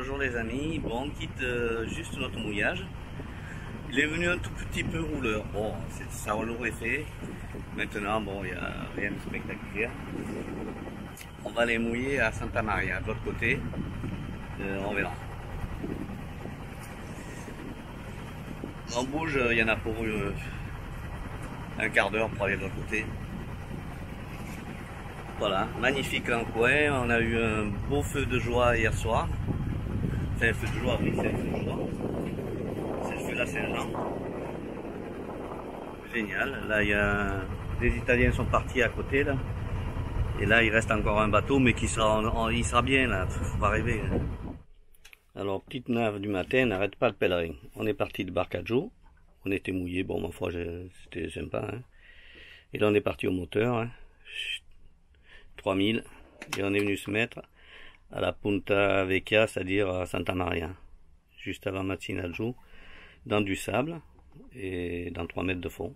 Bonjour les amis, bon on quitte juste notre mouillage. Il est venu un tout petit peu rouleur, bon ça l'aurait fait. Maintenant bon il n'y a rien de spectaculaire. On va les mouiller à Santa Maria, de l'autre côté, on verra. On bouge, il y en a pour un quart d'heure pour aller de l'autre côté. Voilà, magnifique en coin, on a eu un beau feu de joie hier soir. C'est un feu de joie, oui, c'est un feu de joie. C'est le feu de la Saint-Jean. Génial, là il y a les Italiens sont partis à côté là. Et là il reste encore un bateau mais il sera bien là, faut pas rêver. Alors petite nave du matin, n'arrête pas le pèlerin. On est parti de Barcaggio, on était mouillé, bon ma foi c'était sympa. Hein. Et là on est parti au moteur. Hein. 3000 et on est venu se mettre à la Punta Vecchia, c'est-à-dire à Santa Maria, juste avant Mazzinaggio, dans du sable et dans 3 mètres de fond.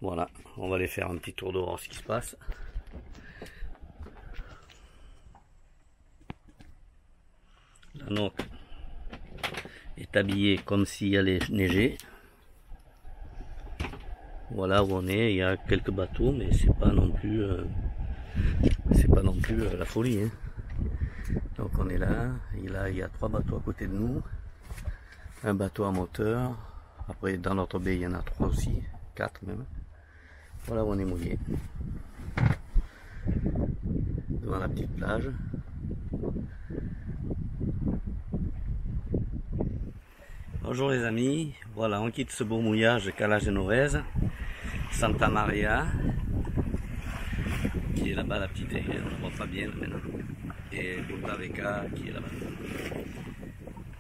Voilà, on va aller faire un petit tour de voir ce qui se passe. La Noc est habillée comme s'il allait neiger. Voilà où on est, il y a quelques bateaux mais c'est pas non plus la folie. Hein. Donc on est là, et là il y a 3 bateaux à côté de nous, un bateau à moteur, après dans notre baie il y en a 3 aussi, 4 même. Voilà où on est mouillé. Devant la petite plage. Bonjour les amis, voilà on quitte ce beau mouillage Cala Genovese, Santa Maria, qui est là-bas la petite, on ne voit pas bien maintenant, et Punta Vecchia qui est là-bas.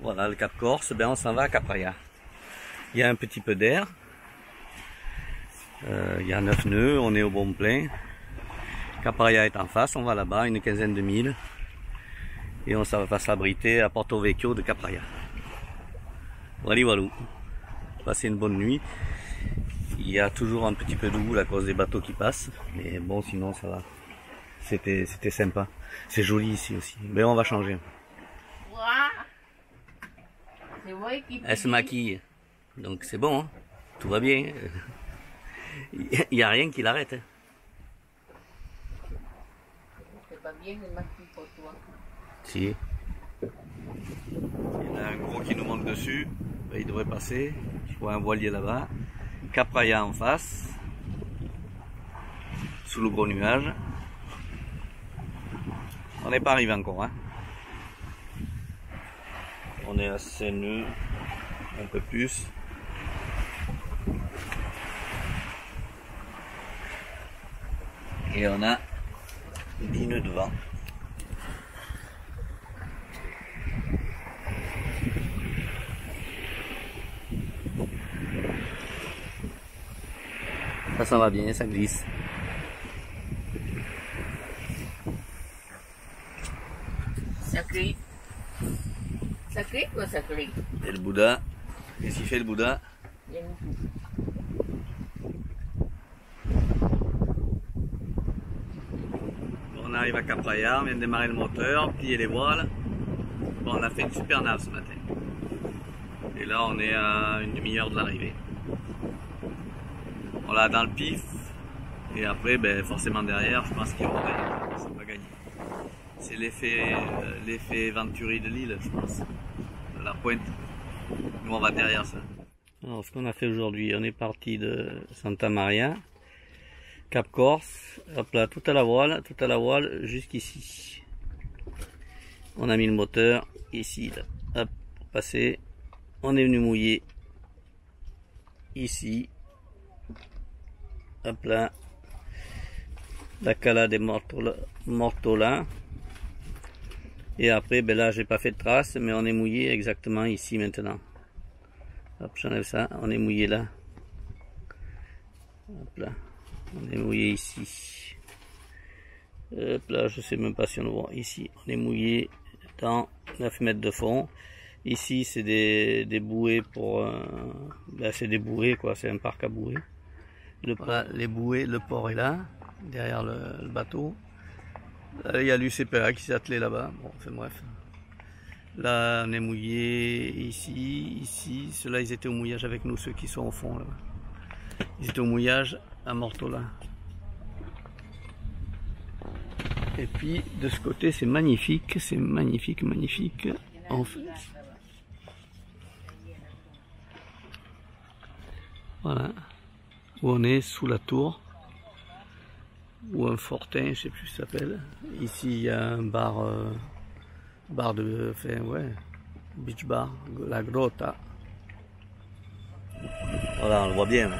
Voilà le Cap Corse, ben on s'en va à Capraia. Il y a un petit peu d'air, il y a 9 nœuds, on est au bon plein. Capraia est en face, on va là-bas, une quinzaine de milles, et on va s'abriter à Porto Vecchio de Capraia. Voilà, voilà. Passez une bonne nuit. Il y a toujours un petit peu de houle à cause des bateaux qui passent, mais bon sinon ça va. C'était sympa. C'est joli ici aussi. Mais on va changer. Elle se maquille, donc c'est bon. Hein, tout va bien. Il n'y a rien qui l'arrête. Hein. C'est pas bien de maquiller pour toi. Si. Il y en a un gros qui nous monte dessus. Il devrait passer. Je vois un voilier là-bas. Capraia en face. Sous le gros nuage. On n'est pas arrivé encore. Hein. On est à 5 nœuds. Un peu plus. Et on a 10 nœuds de vent. Ça s'en va bien, ça glisse. Ça crie. Ça crie ou ça crie? Et le Bouddha, qu'est-ce qu'il fait le Bouddha? Il y a une coupe. On arrive à Capraia, on vient de démarrer le moteur, plier les voiles. Bon, on a fait une super nave ce matin. Et là on est à une demi-heure de l'arrivée. On l'a dans le pif. Et après, ben, forcément derrière, je pense qu'il y aura rien. C'est pas gagné. C'est l'effet Venturi de l'île, je pense. De la pointe. Nous on va derrière ça. Alors ce qu'on a fait aujourd'hui, on est parti de Santa Maria, Cap Corse, hop là, tout à la voile jusqu'ici. On a mis le moteur ici, là, hop, pour passer. On est venu mouiller ici, hop là, la Cala des Mortola. Et après, ben là, j'ai pas fait de traces, mais on est mouillé exactement ici maintenant. Hop, j'enlève ça, on est mouillé là. Hop là, on est mouillé ici. Hop là, je sais même pas si on le voit. Ici, on est mouillé dans 9 mètres de fond. Ici, c'est des bouées pour... ben, c'est des bouées, quoi, c'est un parc à bouées. Voilà, les bouées, le port est là, derrière le bateau. Il y a l'UCPA qui s'est attelé là-bas. Bon, enfin bref. Là, on est mouillé ici, ici. Ceux-là, ils étaient au mouillage avec nous, ceux qui sont au fond. Là. Ils étaient au mouillage à Mortola. Et puis, de ce côté, c'est magnifique. C'est magnifique, magnifique. En fait. Voilà. Où on est sous la tour. Ou un fortin, je sais plus ce que ça s'appelle. Ici, il y a un bar... bar de, enfin, ouais, beach bar, la Grotta. Voilà, on le voit bien.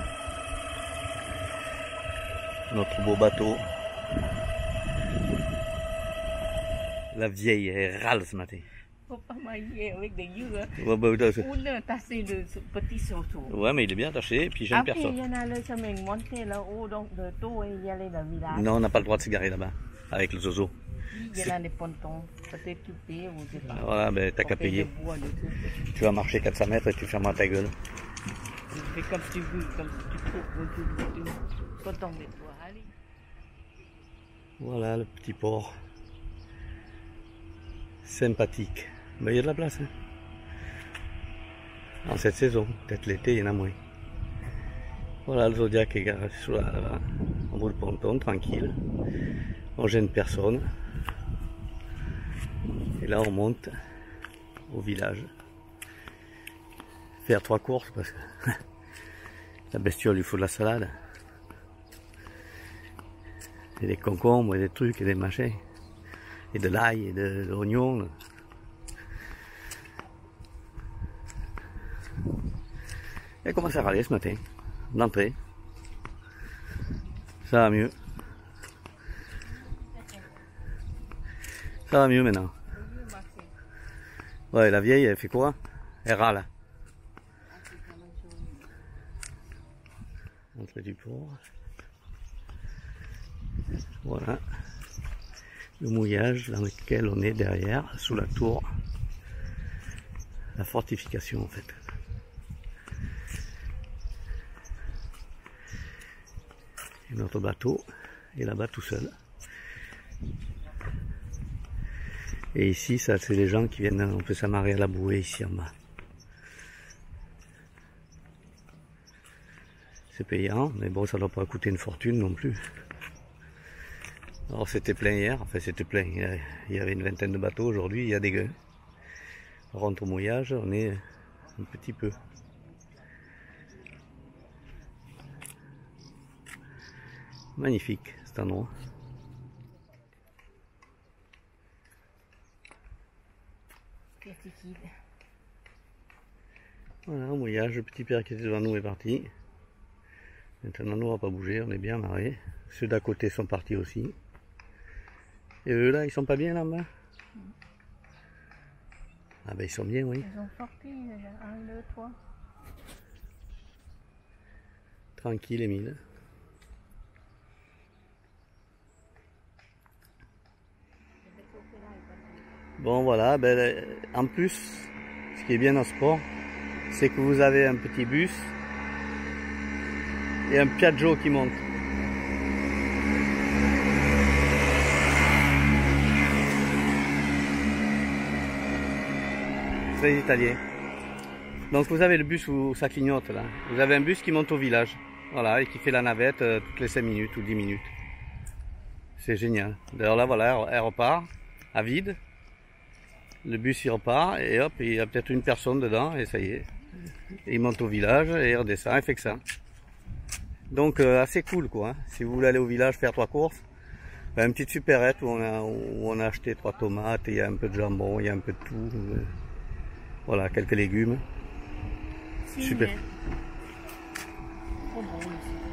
Notre beau bateau. La vieille, elle râle ce matin. Faut pas mailler avec des yeux. Ouais, bah, Ou tasser de petits sauceaux. ouais, mais il est bien attaché, et puis j'aime Après, personne. il y en a le chemin monté là-haut, donc de tout, et il y a les villages. Non, on n'a pas le droit de se garer là-bas, avec le zozo. Il y en a des pontons, peut-être tu payes ou je sais pas. Voilà, ben t'as qu'à payer. Tu vas marcher 400 mètres et tu fermes ta gueule. Tu fais comme tu veux, comme tu peux, tu content de toi, allez. Voilà le petit port. Sympathique. Ben, il y a de la place. Hein. En cette saison, peut-être l'été, il y en a moins. Voilà le Zodiac est garé sous là-bas. On roule le ponton, tranquille. On gêne personne. Et là, on monte au village. Faire 3 courses parce que la bestiole lui faut de la salade. Et des concombres, et des trucs, et des machins. Et de l'ail, et de l'oignon. Elle commence à râler ce matin, d'entrée. Ça va mieux. Ça va mieux maintenant. Ouais, la vieille, elle fait quoi? Elle râle. Entrée du port. Voilà. Le mouillage dans lequel on est derrière, sous la tour. La fortification en fait. Et notre bateau est là-bas tout seul. Et ici, ça c'est les gens qui viennent, on peut s'amarrer à la bouée ici en bas. C'est payant, mais bon, ça ne doit pas coûter une fortune non plus. Alors c'était plein hier, enfin c'était plein, il y avait une vingtaine de bateaux, aujourd'hui il y a des gueux. On rentre au mouillage, on est un petit peu. Magnifique cet endroit. Voilà, au mouillage, le petit père qui était devant nous est parti. Maintenant nous on va pas bouger, on est bien amarrés. Ceux d'à côté sont partis aussi. Et eux là, ils sont pas bien là-bas? Ah ben ils sont bien, oui. Ils ont sorti, 1, 2, 3. Tranquille, Émile. Bon voilà, ben, en plus, ce qui est bien dans ce port, c'est que vous avez un petit bus et un Piaggio qui monte. Très italien. Donc vous avez le bus où ça clignote là. Vous avez un bus qui monte au village. Voilà, et qui fait la navette toutes les 5 minutes ou 10 minutes. C'est génial. D'ailleurs là voilà, elle repart à vide. Le bus il repart et hop, il y a peut-être une personne dedans et ça y est. Et il monte au village et il redescend, il fait que ça. Donc assez cool quoi. Hein. Si vous voulez aller au village faire 3 courses, ben, une petite supérette où on a acheté 3 tomates, il y a un peu de jambon, il y a un peu de tout. Voilà, quelques légumes. Super. Trop bon ici.